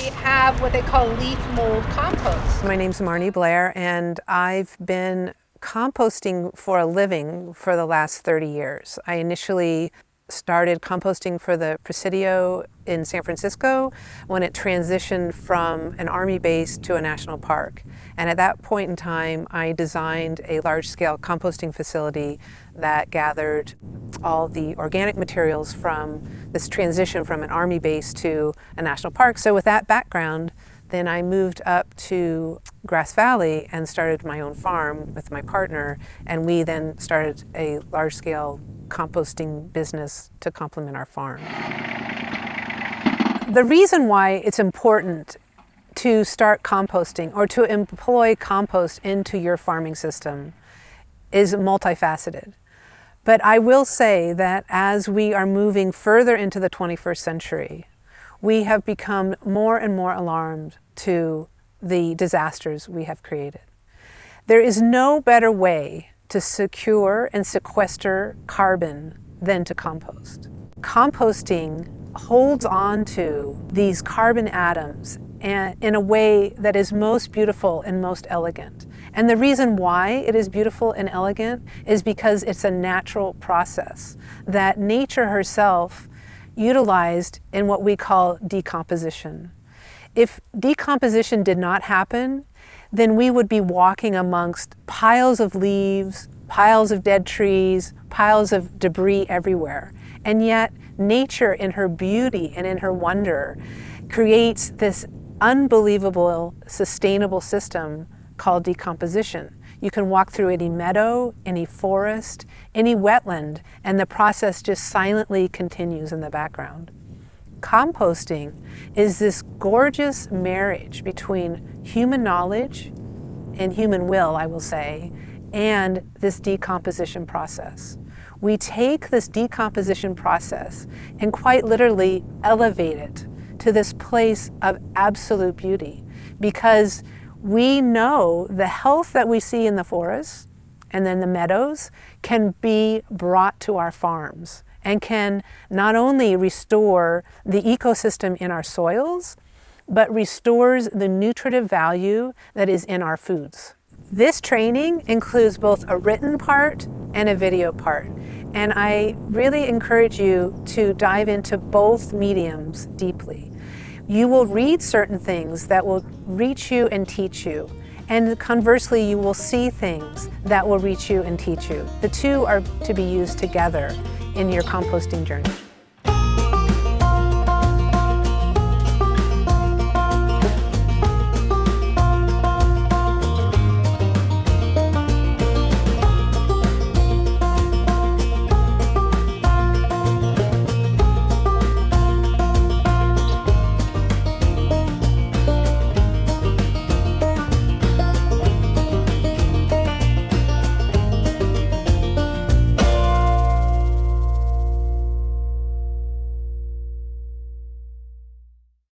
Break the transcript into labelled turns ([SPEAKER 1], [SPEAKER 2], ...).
[SPEAKER 1] have what they call leaf mold compost.
[SPEAKER 2] My name's Marnie Blair, and I've been composting for a living for the last 30 years. I initially started composting for the Presidio in San Francisco when it transitioned from an Army base to a national park. And at that point in time, I designed a large-scale composting facility that gathered all the organic materials from this transition from an Army base to a national park. So with that background, then I moved up to Grass Valley and started my own farm with my partner, and we then started a large-scale composting business to complement our farm. The reason why it's important to start composting or to employ compost into your farming system is multifaceted. But I will say that as we are moving further into the 21st century, we have become more and more alarmed to the disasters we have created. There is no better way to secure and sequester carbon than to compost. Composting holds on to these carbon atoms in a way that is most beautiful and most elegant. And the reason why it is beautiful and elegant is because it's a natural process that nature herself utilized in what we call decomposition. If decomposition did not happen, then we would be walking amongst piles of leaves, piles of dead trees, piles of debris everywhere. And yet nature in her beauty and in her wonder creates this unbelievable sustainable system called decomposition. You can walk through any meadow, any forest, any wetland, and the process just silently continues in the background. Composting is this gorgeous marriage between human knowledge and human will, I will say, and this decomposition process. We take this decomposition process and quite literally elevate it to this place of absolute beauty, because we know the health that we see in the forests and then the meadows can be brought to our farms and can not only restore the ecosystem in our soils, but restores the nutritive value that is in our foods. This training includes both a written part and a video part, and I really encourage you to dive into both mediums deeply. You will read certain things that will reach you and teach you, and conversely, you will see things that will reach you and teach you. The two are to be used together in your composting journey.